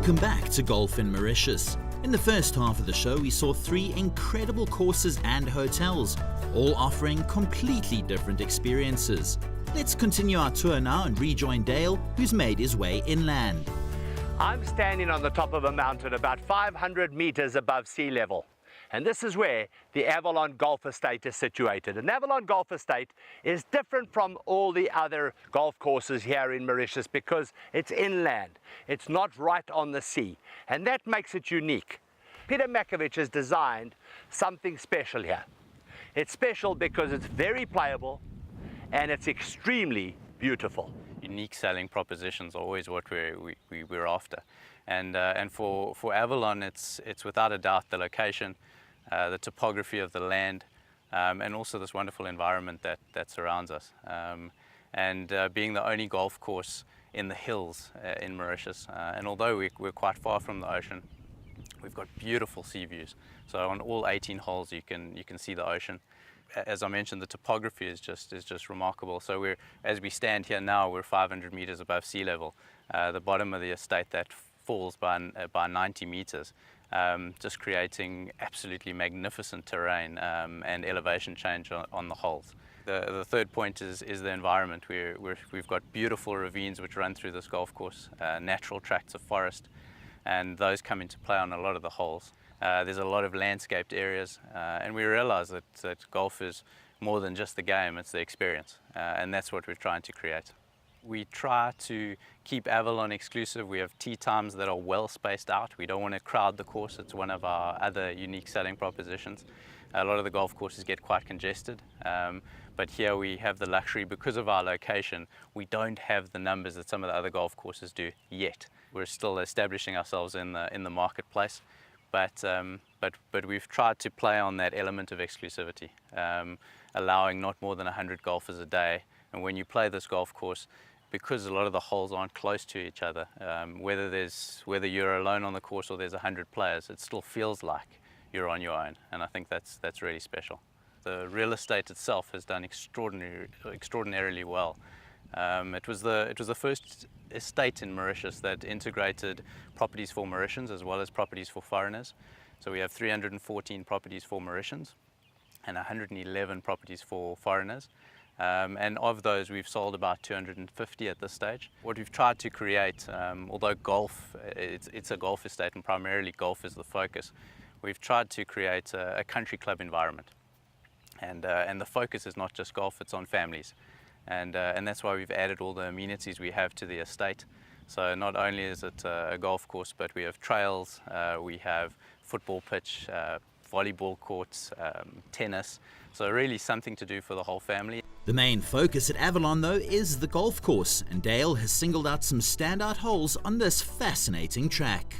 Welcome back to Golf in Mauritius. In the first half of the show, we saw 3 incredible courses and hotels, all offering completely different experiences. Let's continue our tour now and rejoin Dale, who's made his way inland. I'm standing on the top of a mountain about 500 meters above sea level. And this is where the Avalon Golf Estate is situated. And Avalon Golf Estate is different from all the other golf courses here in Mauritius because it's inland. It's not right on the sea. And that makes it unique. Peter Makovich has designed something special here. It's special because it's very playable and it's extremely beautiful. Unique selling propositions are always what we're after. And for Avalon, it's without a doubt the location, the topography of the land, and also this wonderful environment that surrounds us. Being the only golf course in the hills in Mauritius, and although we're quite far from the ocean, we've got beautiful sea views. So on all 18 holes you can see the ocean. As I mentioned, the topography is just remarkable. So as we stand here now, we're 500 meters above sea level. The bottom of the estate that falls by 90 meters, just creating absolutely magnificent terrain and elevation change on the holes. The third point is the environment. We've got beautiful ravines which run through this golf course, natural tracts of forest, and those come into play on a lot of the holes. There's a lot of landscaped areas, and we realize that golf is more than just the game, it's the experience, and that's what we're trying to create. We try to keep Avalon exclusive. We have tee times that are well spaced out. We don't want to crowd the course. It's one of our other unique selling propositions. A lot of the golf courses get quite congested, but here we have the luxury, because of our location, we don't have the numbers that some of the other golf courses do yet. We're still establishing ourselves in the marketplace. But we've tried to play on that element of exclusivity, allowing not more than 100 golfers a day. And when you play this golf course, because a lot of the holes aren't close to each other, whether you're alone on the course or there's 100 players, it still feels like you're on your own. And I think that's really special. The real estate itself has done extraordinarily well. It was the first estate in Mauritius that integrated properties for Mauritians as well as properties for foreigners. So we have 314 properties for Mauritians and 111 properties for foreigners. And of those, we've sold about 250 at this stage. What we've tried to create, although golf, it's a golf estate and primarily golf is the focus, we've tried to create a country club environment. And the focus is not just golf, it's on families. And that's why we've added all the amenities we have to the estate. So not only is it a golf course, but we have trails, we have football pitch, volleyball courts, tennis. So really something to do for the whole family. The main focus at Avalon, though, is the golf course, and Dale has singled out some standout holes on this fascinating track.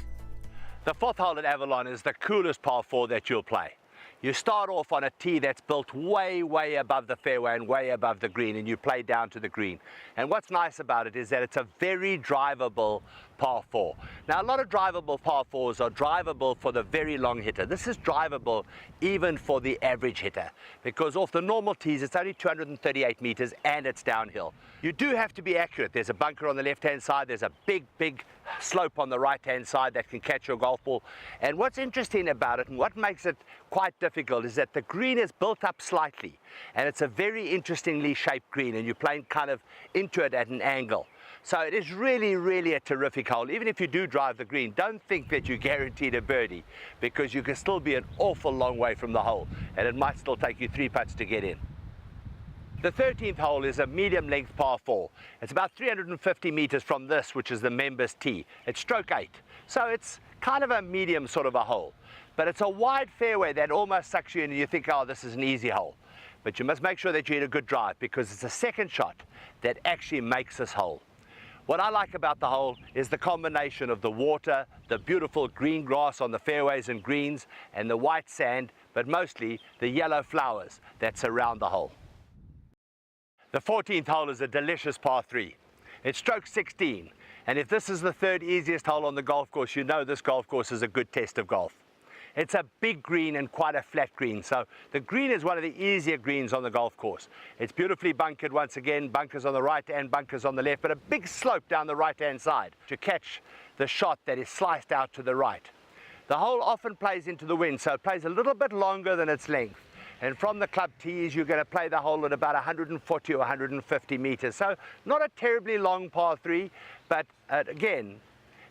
The 4th hole at Avalon is the coolest par 4 that you'll play. You start off on a tee that's built way, way above the fairway and way above the green, and you play down to the green. And what's nice about it is that it's a very drivable par 4. Now, a lot of drivable par 4s are drivable for the very long hitter. This is drivable even for the average hitter, because off the normal tees, it's only 238 meters and it's downhill. You do have to be accurate. There's a bunker on the left-hand side. There's a big slope on the right-hand side that can catch your golf ball. And what's interesting about it and what makes it quite difficult is that the green is built up slightly, and it's a very interestingly shaped green, and you're playing kind of into it at an angle. So it is really, really a terrific hole. Even if you do drive the green, don't think that you're guaranteed a birdie, because you can still be an awful long way from the hole, and it might still take you 3 putts to get in. The 13th hole is a medium length par 4. It's about 350 meters from this, which is the members tee. It's stroke 8. So it's kind of a medium sort of a hole. But it's a wide fairway that almost sucks you in and you think, oh, this is an easy hole. But you must make sure that you hit a good drive, because it's a second shot that actually makes this hole. What I like about the hole is the combination of the water, the beautiful green grass on the fairways and greens, and the white sand, but mostly the yellow flowers that surround the hole. The 14th hole is a delicious par 3. It's stroke 16, and if this is the 3rd easiest hole on the golf course, you know this golf course is a good test of golf. It's a big green and quite a flat green. So the green is one of the easier greens on the golf course. It's beautifully bunkered once again, bunkers on the right and bunkers on the left, but a big slope down the right-hand side to catch the shot that is sliced out to the right. The hole often plays into the wind, so it plays a little bit longer than its length. And from the club tees, you're going to play the hole at about 140 or 150 meters. So not a terribly long par 3, but again,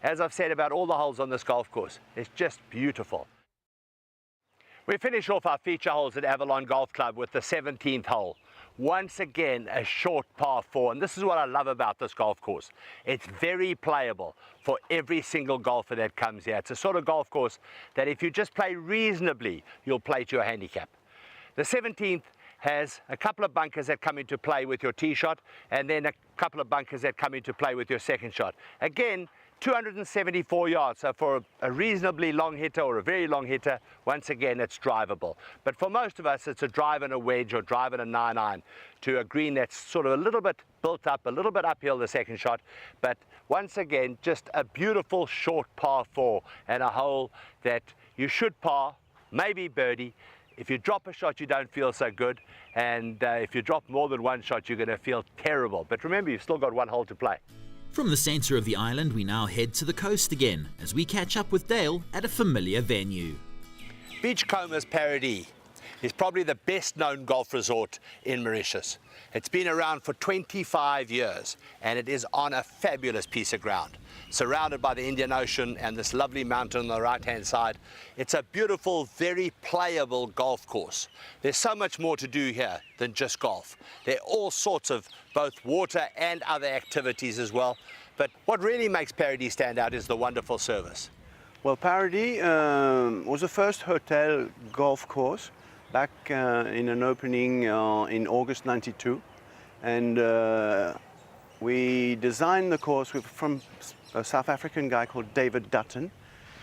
as I've said about all the holes on this golf course, it's just beautiful. We finish off our feature holes at Avalon Golf Club with the 17th hole. Once again, a short par 4, and this is what I love about this golf course. It's very playable for every single golfer that comes here. It's a sort of golf course that if you just play reasonably, you'll play to your handicap. The 17th has a couple of bunkers that come into play with your tee shot, and then a couple of bunkers that come into play with your second shot. Again, 274 yards, so for a reasonably long hitter or a very long hitter, once again, it's drivable. But for most of us, it's a drive and a wedge or drive and a 9-iron to a green that's sort of a little bit built up, a little bit uphill the second shot. But once again, just a beautiful short par 4 and a hole that you should par, maybe birdie. If you drop a shot, you don't feel so good. And if you drop more than one shot, you're going to feel terrible. But remember, you've still got one hole to play. From the centre of the island, we now head to the coast again as we catch up with Dale at a familiar venue. Beachcombers Paradis is probably the best known golf resort in Mauritius. It's been around for 25 years and it is on a fabulous piece of ground. Surrounded by the Indian Ocean and this lovely mountain on the right hand side. It's a beautiful, very playable golf course. There's so much more to do here than just golf. There are all sorts of both water and other activities as well. But what really makes Paradis stand out is the wonderful service. Well, Paradis was the first hotel golf course back in an opening in August '92, and we designed the course from a South African guy called David Dutton,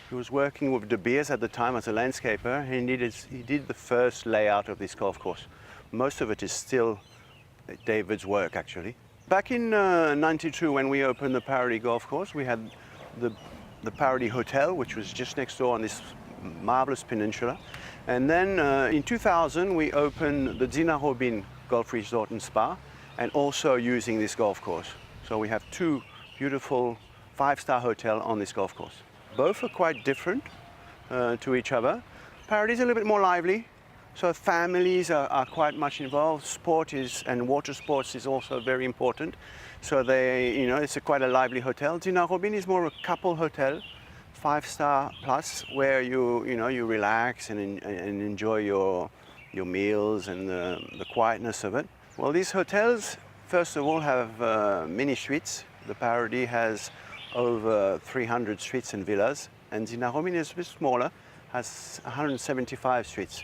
who was working with De Beers at the time as a landscaper. He did the first layout of this golf course. Most of it is still David's work, actually. Back in '92, when we opened the Paradis golf course, we had the Paradis Hotel, which was just next door on this marvelous peninsula. And then in 2000, we opened the Dina Robin Golf Resort and Spa, and also using this golf course. So we have two beautiful 5-star hotels on this golf course. Both are quite different to each other. Paradis is a little bit more lively, so families are quite much involved. Sport and water sports is also very important. So it's quite a lively hotel. Dina Robin is more a couple hotel, 5-star plus, where you relax and enjoy your meals and the quietness of it. Well, these hotels, first of all, have many suites. The Paradis has over 300 suites and villas, and Dina Robin is a bit smaller, has 175 suites.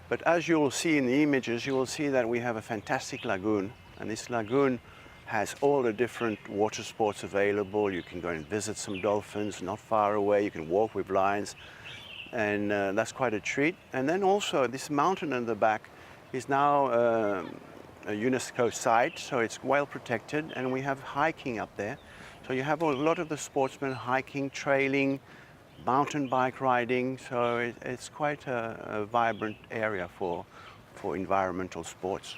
But as you will see in the images, you will see that we have a fantastic lagoon, and this lagoon has all the different water sports available. You can go and visit some dolphins not far away. You can walk with lions, and that's quite a treat. And then also this mountain in the back is now a UNESCO site, so it's well protected, and we have hiking up there. So you have a lot of the sportsmen hiking, trailing, mountain bike riding, so it's quite a vibrant area for environmental sports.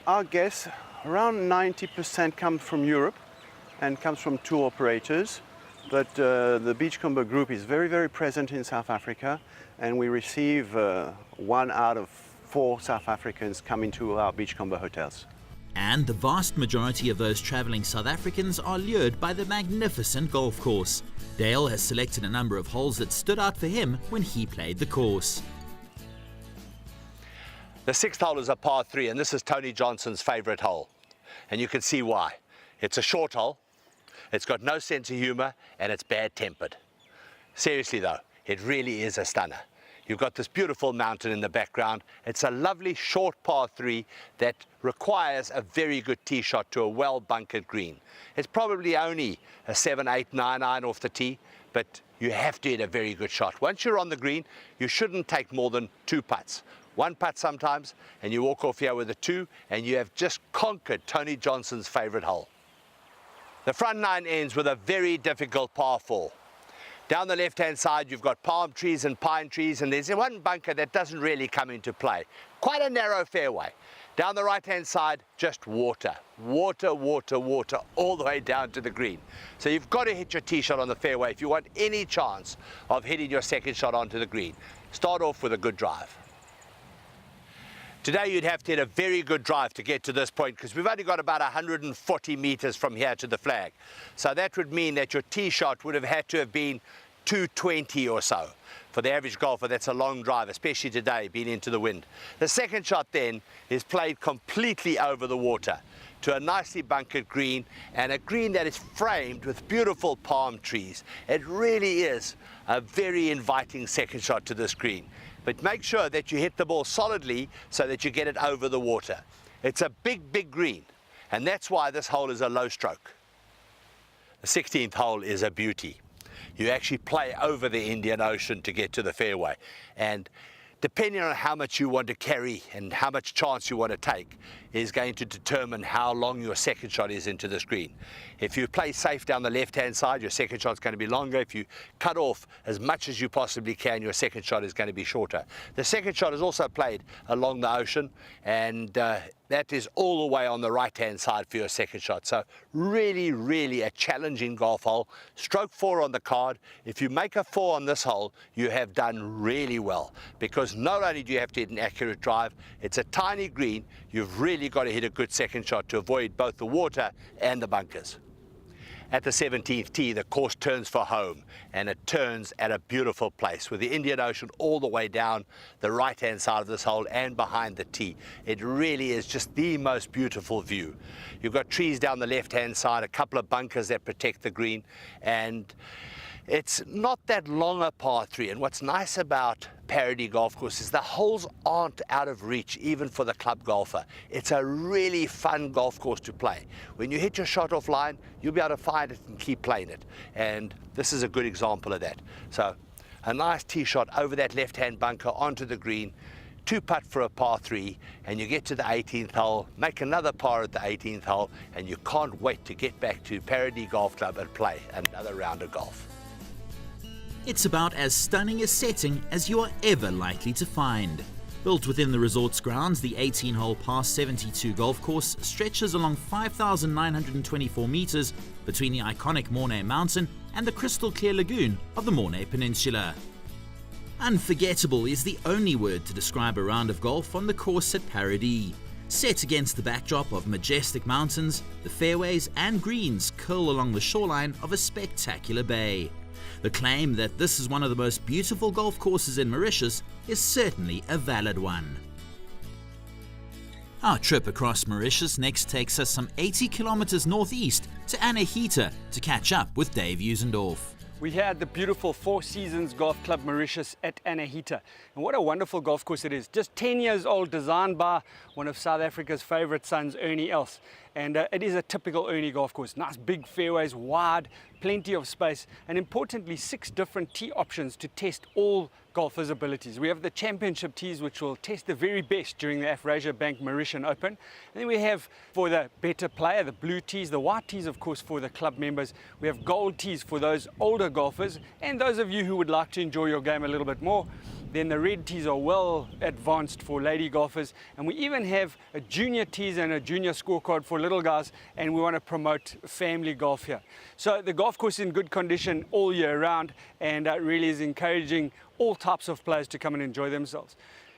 Our guests, around 90% come from Europe and comes from tour operators, but the Beachcomber group is very, very present in South Africa, and we receive 1 out of 4 South Africans coming to our Beachcomber hotels. And the vast majority of those travelling South Africans are lured by the magnificent golf course. Dale has selected a number of holes that stood out for him when he played the course. The 6th hole is a par 3, and this is Tony Johnson's favourite hole. And you can see why. It's a short hole, it's got no sense of humour, and it's bad-tempered. Seriously though, it really is a stunner. You've got this beautiful mountain in the background. It's a lovely short par 3 that requires a very good tee shot to a well-bunkered green. It's probably only a 7, 8, 9 iron off the tee, but you have to hit a very good shot. Once you're on the green, you shouldn't take more than 2 putts. 1 putt sometimes, and you walk off here with a 2, and you have just conquered Tony Johnson's favourite hole. The front 9 ends with a very difficult par 4. Down the left-hand side, you've got palm trees and pine trees, and there's one bunker that doesn't really come into play. Quite a narrow fairway. Down the right-hand side, just water. Water, water, water, all the way down to the green. So you've got to hit your tee shot on the fairway if you want any chance of hitting your second shot onto the green. Start off with a good drive. Today you'd have to hit a very good drive to get to this point because we've only got about 140 meters from here to the flag. So that would mean that your tee shot would have had to have been 220 or so. For the average golfer, that's a long drive, especially today, being into the wind. The second shot then is played completely over the water to a nicely bunkered green, and a green that is framed with beautiful palm trees. It really is a very inviting second shot to this green. But make sure that you hit the ball solidly so that you get it over the water. It's a big, big green, and that's why this hole is a low stroke. The 16th hole is a beauty. You actually play over the Indian Ocean to get to the fairway, and depending on how much you want to carry and how much chance you want to take is going to determine how long your second shot is into this green. If you play safe down the left-hand side, your second shot's going to be longer. If you cut off as much as you possibly can, your second shot is going to be shorter. The second shot is also played along the ocean, and that is all the way on the right-hand side for your second shot. So really, really a challenging golf hole. Stroke 4 on the card. If you make a 4 on this hole, you have done really well, because not only do you have to hit an accurate drive, it's a tiny green. You've really got to hit a good second shot to avoid both the water and the bunkers. At the 17th tee, the course turns for home, and it turns at a beautiful place with the Indian Ocean all the way down the right-hand side of this hole and behind the tee. It really is just the most beautiful view. You've got trees down the left-hand side, a couple of bunkers that protect the green, and it's not that long a par 3. And what's nice about Part2 golf course is the holes aren't out of reach even for the club golfer. It's a really fun golf course to play. When you hit your shot offline, you'll be able to find it and keep playing it. And this is a good example of that. So a nice tee shot over that left-hand bunker onto the green, 2-putt for a par 3, and you get to the 18th hole, make another par at the 18th hole, and you can't wait to get back to Part2 Golf Club and play another round of golf. It's about as stunning a setting as you are ever likely to find. Built within the resort's grounds, the 18-hole par 72 golf course stretches along 5,924 meters between the iconic Mornay Mountain and the crystal clear lagoon of the Mornay Peninsula. Unforgettable is the only word to describe a round of golf on the course at Part2. Set against the backdrop of majestic mountains, the fairways and greens curl along the shoreline of a spectacular bay. The claim that this is one of the most beautiful golf courses in Mauritius is certainly a valid one. Our trip across Mauritius next takes us some 80 kilometers northeast to Anahita to catch up with Dave Usendorf. We're here at the beautiful Four Seasons Golf Club Mauritius at Anahita. And what a wonderful golf course it is. Just 10 years old, designed by one of South Africa's favorite sons, Ernie Els. And it is a typical Ernie golf course. Nice big fairways, wide, plenty of space, and importantly 6 different tee options to test all golfers' abilities. We have the championship tees, which will test the very best during the Afrasia Bank Mauritian Open. And then we have, for the better player, the blue tees, the white tees, of course, for the club members. We have gold tees for those older golfers and those of you who would like to enjoy your game a little bit more. Then the red tees are well advanced for lady golfers, and we even have a junior tees and a junior scorecard for little guys, and we want to promote family golf here. So the golf course is in good condition all year round, and really is encouraging all types of players to come and enjoy themselves.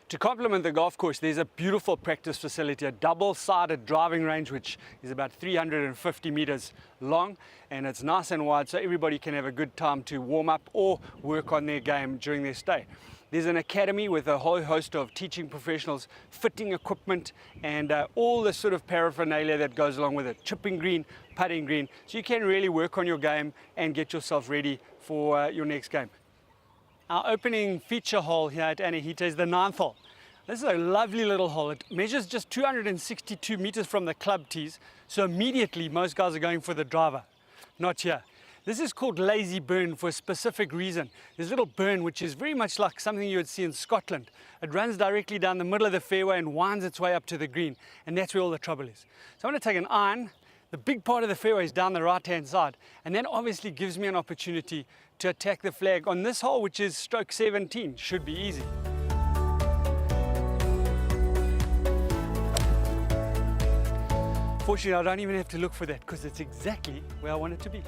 To complement the golf course, there's a beautiful practice facility, a double-sided driving range which is about 350 meters long, and it's nice and wide so everybody can have a good time to warm up or work on their game during their stay. There's an academy with a whole host of teaching professionals, fitting equipment, and all the sort of paraphernalia that goes along with it. Chipping green, putting green, so you can really work on your game and get yourself ready for your next game. Our opening feature hole here at Anahita is the 9th hole. This is a lovely little hole. It measures just 262 meters from the club tees, so immediately most guys are going for the driver. Not here. This is called Lazy Burn for a specific reason. There's a little burn which is very much like something you would see in Scotland. It runs directly down the middle of the fairway and winds its way up to the green, and that's where all the trouble is. So I'm going to take an iron. The big part of the fairway is down the right-hand side, and that obviously gives me an opportunity to attack the flag on this hole, which is stroke 17. Should be easy. Fortunately, I don't even have to look for that because it's exactly where I want it to be.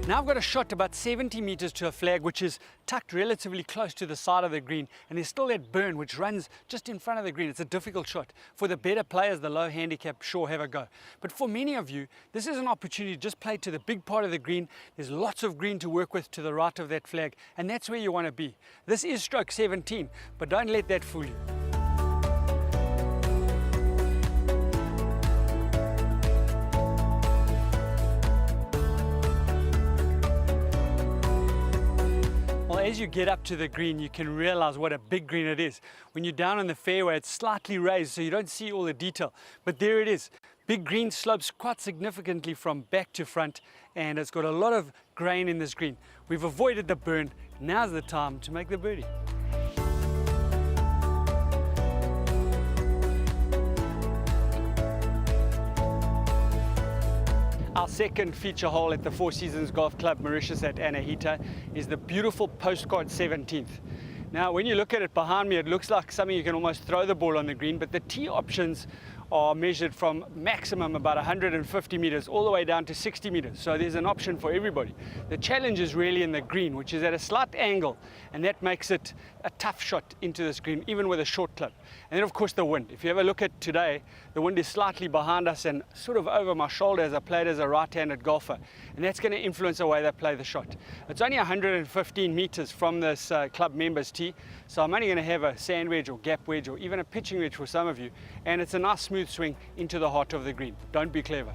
Now I've got a shot about 70 meters to a flag which is tucked relatively close to the side of the green, and there's still that burn which runs just in front of the green. It's a difficult shot. For the better players, the low handicap, sure, have a go. But for many of you, this is an opportunity to just play to the big part of the green. There's lots of green to work with to the right of that flag, and that's where you want to be. This is stroke 17, but don't let that fool you. As you get up to the green, you can realize what a big green it is. When you're down on the fairway, it's slightly raised, so you don't see all the detail. But there it is. Big green slopes quite significantly from back to front, and it's got a lot of grain in this green. We've avoided the burn. Now's the time to make the birdie. Our second feature hole at the Four Seasons Golf Club Mauritius at Anahita is the beautiful Postcard 17th. Now when you look at it behind me, it looks like something you can almost throw the ball on the green, but the tee options are measured from maximum about 150 meters all the way down to 60 meters. So there's an option for everybody. The challenge is really in the green, which is at a slight angle, and that makes it a tough shot into this green, even with a short club. And then of course the wind. If you ever look at today, the wind is slightly behind us and sort of over my shoulder as I played as a right-handed golfer. And that's going to influence the way they play the shot. It's only 115 meters from this club members tee, so I'm only going to have a sand wedge or gap wedge or even a pitching wedge for some of you. And it's a nice smooth swing into the heart of the green. Don't be clever.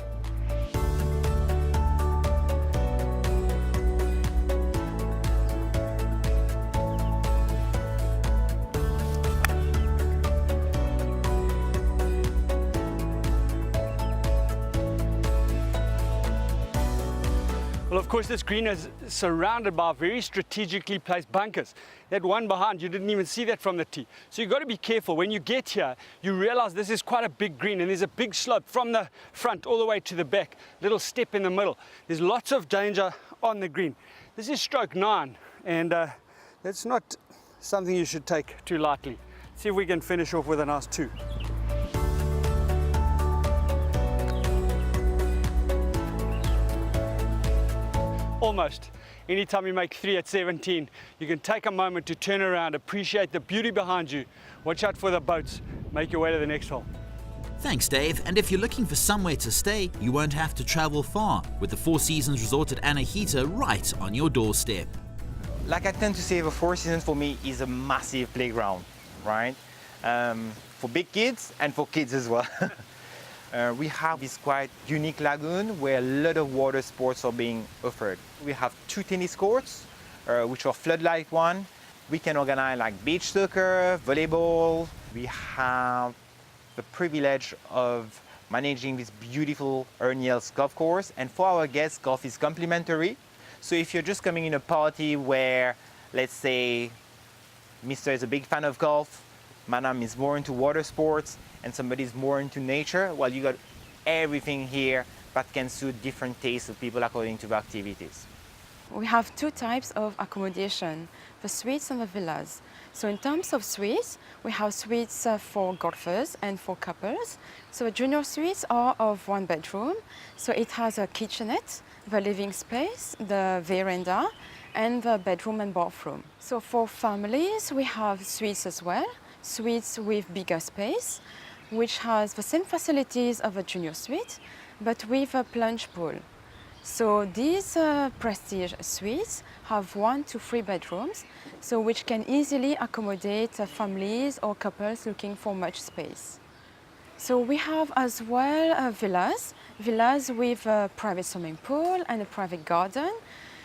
Well, of course, this green is surrounded by very strategically placed bunkers. That one behind, you didn't even see that from the tee. So you've got to be careful. When you get here, you realize this is quite a big green, and there's a big slope from the front all the way to the back, little step in the middle. There's lots of danger on the green. This is stroke 9, and that's not something you should take too lightly. See if we can finish off with a nice 2. Almost. Anytime you make 3 at 17, you can take a moment to turn around, appreciate the beauty behind you, watch out for the boats, make your way to the next hole. Thanks, Dave. And if you're looking for somewhere to stay, you won't have to travel far, with the Four Seasons Resort at Anahita right on your doorstep. Like I tend to say, the Four Seasons for me is a massive playground, right? For big kids and for kids as well. We have this quite unique lagoon where a lot of water sports are being offered. We have 2 tennis courts, which are floodlight one. We can organize like beach soccer, volleyball. We have the privilege of managing this beautiful Erniel's golf course. And for our guests, golf is complimentary. So if you're just coming in a party where, let's say, Mr. is a big fan of golf, Madam is more into water sports, and somebody is more into nature, well, you got everything here that can suit different tastes of people according to the activities. We have 2 types of accommodation, the suites and the villas. So in terms of suites, we have suites for golfers and for couples. So the junior suites are of 1 bedroom. So it has a kitchenette, the living space, the veranda, and the bedroom and bathroom. So for families, we have suites as well, suites with bigger space, which has the same facilities of a junior suite, but with a plunge pool. So these prestige suites have 1 to 3 bedrooms, so which can easily accommodate families or couples looking for much space. So we have as well villas with a private swimming pool and a private garden.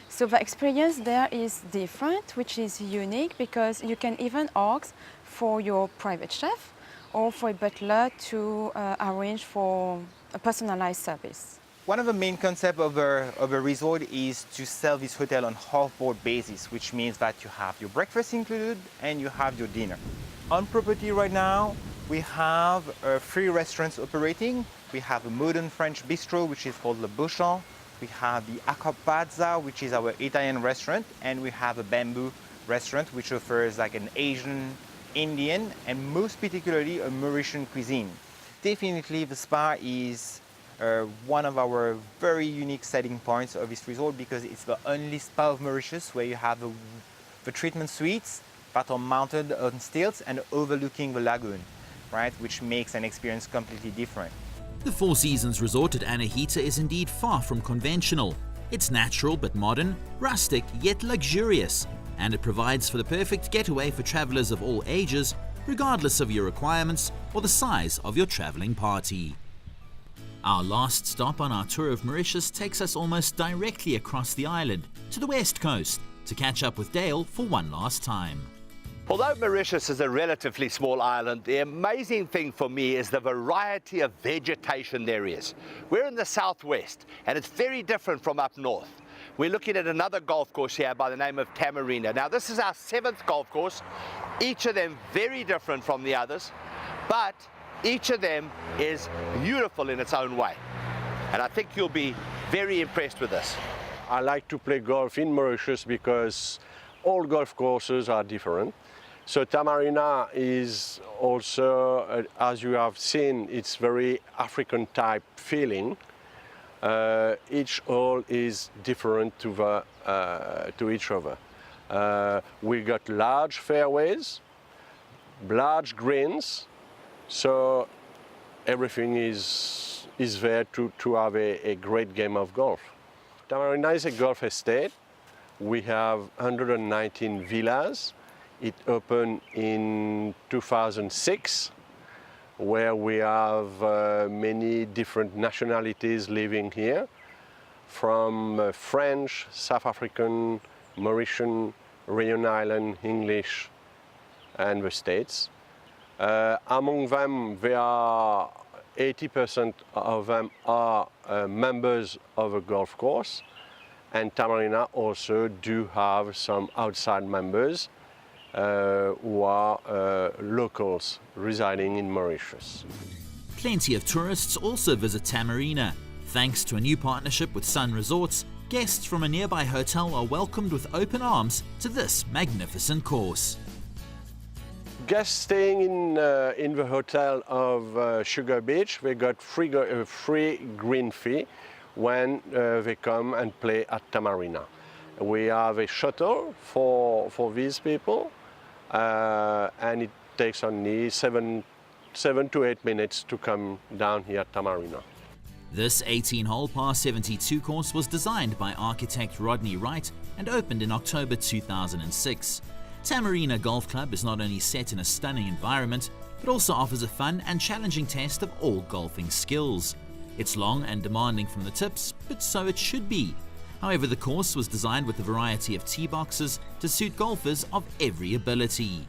So the experience there is different, which is unique because you can even ask for your private chef or for a butler to arrange for a personalized service. One of the main concepts of a resort is to sell this hotel on half-board basis, which means that you have your breakfast included and you have your dinner. On property right now, we have 3 restaurants operating. We have a modern French bistro, which is called Le Beauchamp. We have the Acapazza, which is our Italian restaurant, and we have a bamboo restaurant, which offers like an Asian, Indian, and most particularly a Mauritian cuisine. Definitely the spa is one of our very unique selling points of this resort because it's the only spa of Mauritius where you have the treatment suites that are mounted on stilts and overlooking the lagoon, right, which makes an experience completely different. The Four Seasons resort at Anahita is indeed far from conventional. It's natural but modern, rustic yet luxurious, and it provides for the perfect getaway for travelers of all ages, regardless of your requirements or the size of your traveling party. Our last stop on our tour of Mauritius takes us almost directly across the island to the west coast to catch up with Dale for one last time. Although Mauritius is a relatively small island, the amazing thing for me is the variety of vegetation there is. We're in the southwest, and it's very different from up north. We're looking at another golf course here by the name of Tamarina. Now, this is our 7th golf course, each of them very different from the others, but each of them is beautiful in its own way. And I think you'll be very impressed with this. I like to play golf in Mauritius because all golf courses are different. So Tamarina is also, as you have seen, it's very African type feeling. Each hole is different to each other. We got large fairways, large greens, so everything is there to have a great game of golf. Tamarina is a golf estate. We have 119 villas. It opened in 2006, where we have many different nationalities living here, from French, South African, Mauritian, Réunion Island, English, and the States. Among them, there are 80% of them are members of a golf course, and Tamarina also do have some outside members who are locals residing in Mauritius. Plenty of tourists also visit Tamarina. Thanks to a new partnership with Sun Resorts, guests from a nearby hotel are welcomed with open arms to this magnificent course. Guests staying in the hotel of Sugar Beach, they got free green fee when they come and play at Tamarina. We have a shuttle for these people, and it takes only 7 to 8 minutes to come down here at Tamarina. This 18-hole par 72 course was designed by architect Rodney Wright and opened in October 2006. Tamarina Golf Club is not only set in a stunning environment, but also offers a fun and challenging test of all golfing skills. It's long and demanding from the tips, but so it should be. However, the course was designed with a variety of tee boxes to suit golfers of every ability.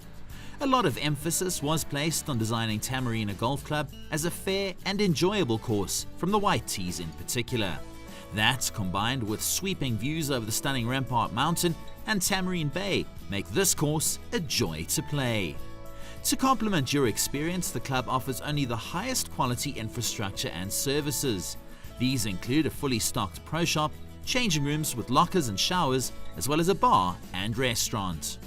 A lot of emphasis was placed on designing Tamarina Golf Club as a fair and enjoyable course, from the white tees in particular. That, combined with sweeping views over the stunning Rampart Mountain and Tamarine Bay, make this course a joy to play. To complement your experience, the club offers only the highest quality infrastructure and services. These include a fully stocked pro shop, changing rooms with lockers and showers, as well as a bar and restaurant.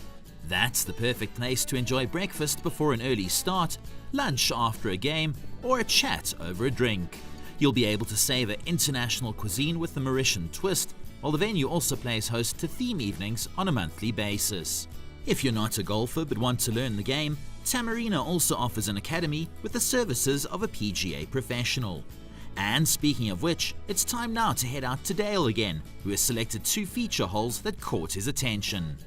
That's the perfect place to enjoy breakfast before an early start, lunch after a game, or a chat over a drink. You'll be able to savor international cuisine with the Mauritian twist, while the venue also plays host to theme evenings on a monthly basis. If you're not a golfer but want to learn the game, Tamarina also offers an academy with the services of a PGA professional. And speaking of which, it's time now to head out to Dale again, who has selected 2 feature holes that caught his attention.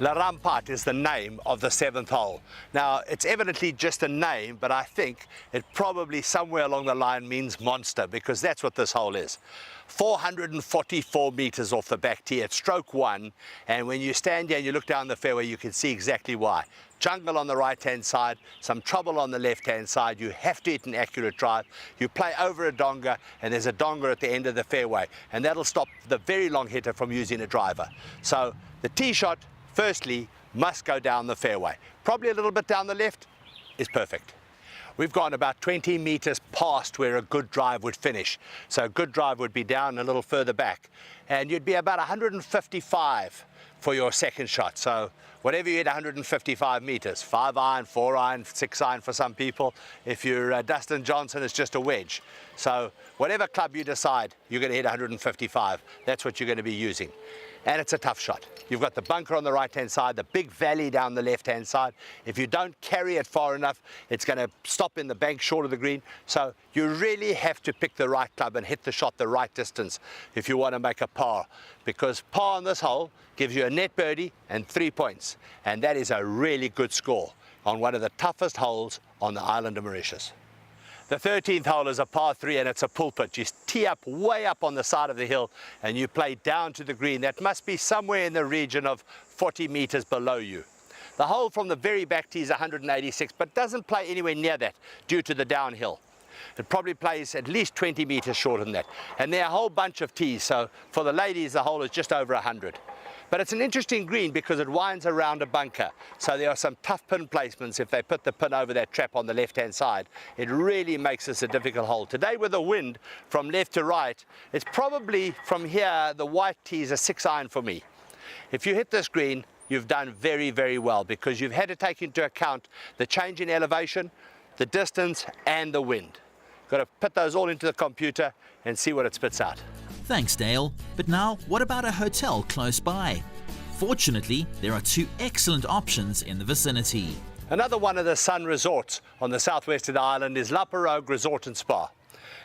La Rampart is the name of the 7th hole. Now, it's evidently just a name, but I think it probably somewhere along the line means monster, because that's what this hole is. 444 meters off the back tee at stroke 1, and when you stand here and you look down the fairway, you can see exactly why. Jungle on the right-hand side, some trouble on the left-hand side. You have to hit an accurate drive. You play over a donga, and there's a donga at the end of the fairway, and that'll stop the very long hitter from using a driver. So the tee shot, firstly, must go down the fairway. Probably a little bit down the left is perfect. We've gone about 20 meters past where a good drive would finish. So a good drive would be down a little further back, and you'd be about 155 for your second shot. So whatever you hit 155 meters, 5 iron, 4 iron, 6 iron for some people. If you're Dustin Johnson, it's just a wedge. So whatever club you decide, you're going to hit 155. That's what you're going to be using. And it's a tough shot. You've got the bunker on the right-hand side, the big valley down the left-hand side. If you don't carry it far enough, it's going to stop in the bank short of the green. So you really have to pick the right club and hit the shot the right distance if you want to make a par. Because par on this hole gives you a net birdie and 3 points. And that is a really good score on one of the toughest holes on the island of Mauritius. The 13th hole is a par 3 and it's a pulpit. You tee up way up on the side of the hill and you play down to the green. That must be somewhere in the region of 40 meters below you. The hole from the very back tee is 186, but doesn't play anywhere near that due to the downhill. It probably plays at least 20 meters shorter than that. And there are a whole bunch of tees, so for the ladies the hole is just over 100. But it's an interesting green because it winds around a bunker. So there are some tough pin placements if they put the pin over that trap on the left-hand side. It really makes this a difficult hole. Today with the wind from left to right, it's probably from here, the white tee is a 6 iron for me. If you hit this green, you've done very, very well because you've had to take into account the change in elevation, the distance and the wind. Got to put those all into the computer and see what it spits out. Thanks, Dale. But now, what about a hotel close by? Fortunately, there are 2 excellent options in the vicinity. Another one of the sun resorts on the southwest of the island is La Pirogue Resort and Spa.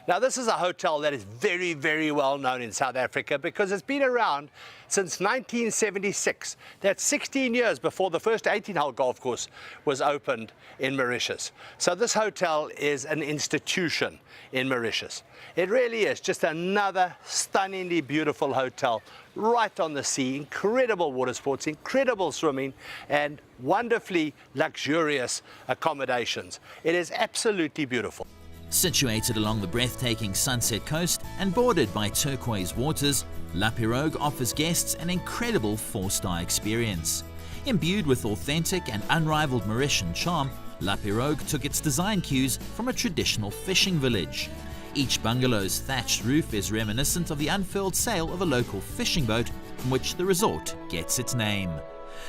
Now this is a hotel that is very, very well known in South Africa because it's been around since 1976. That's 16 years before the first 18-hole golf course was opened in Mauritius. So this hotel is an institution in Mauritius. It really is just another stunningly beautiful hotel right on the sea, incredible water sports, incredible swimming, and wonderfully luxurious accommodations. It is absolutely beautiful. Situated along the breathtaking Sunset Coast and bordered by turquoise waters, La Pirogue offers guests an incredible 4-star experience. Imbued with authentic and unrivaled Mauritian charm, La Pirogue took its design cues from a traditional fishing village. Each bungalow's thatched roof is reminiscent of the unfurled sail of a local fishing boat from which the resort gets its name.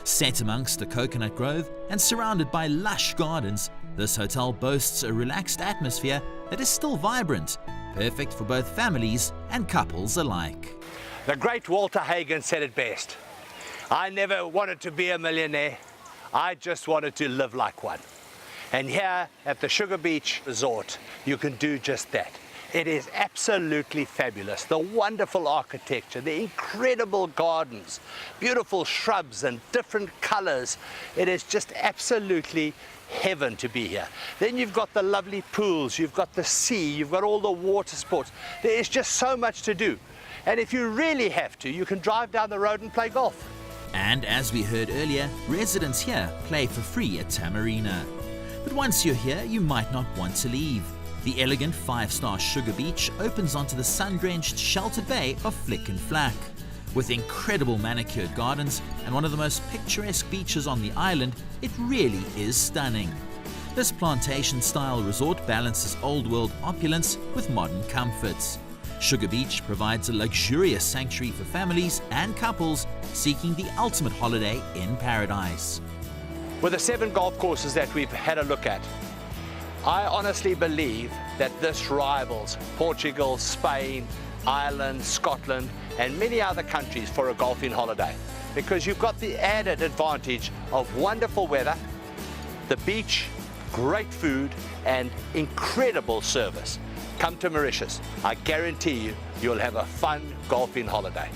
Set amongst a coconut grove and surrounded by lush gardens, this hotel boasts a relaxed atmosphere that is still vibrant, perfect for both families and couples alike. The great Walter Hagen said it best. I never wanted to be a millionaire, I just wanted to live like one. And here at the Sugar Beach Resort, you can do just that. It is absolutely fabulous. The wonderful architecture, the incredible gardens, beautiful shrubs and different colors. It is just absolutely heaven to be here. Then you've got the lovely pools, you've got the sea, you've got all the water sports. There is just so much to do. And if you really have to, you can drive down the road and play golf. And as we heard earlier, residents here play for free at Tamarina. But once you're here, you might not want to leave. The elegant 5-star Sugar Beach opens onto the sun-drenched sheltered bay of Flick and Flack. With incredible manicured gardens and one of the most picturesque beaches on the island, it really is stunning. This plantation-style resort balances old-world opulence with modern comforts. Sugar Beach provides a luxurious sanctuary for families and couples seeking the ultimate holiday in paradise. With the 7 golf courses that we've had a look at, I honestly believe that this rivals Portugal, Spain, Ireland, Scotland, and many other countries for a golfing holiday, because you've got the added advantage of wonderful weather, the beach, great food, and incredible service. Come to Mauritius. I guarantee you, you'll have a fun golfing holiday.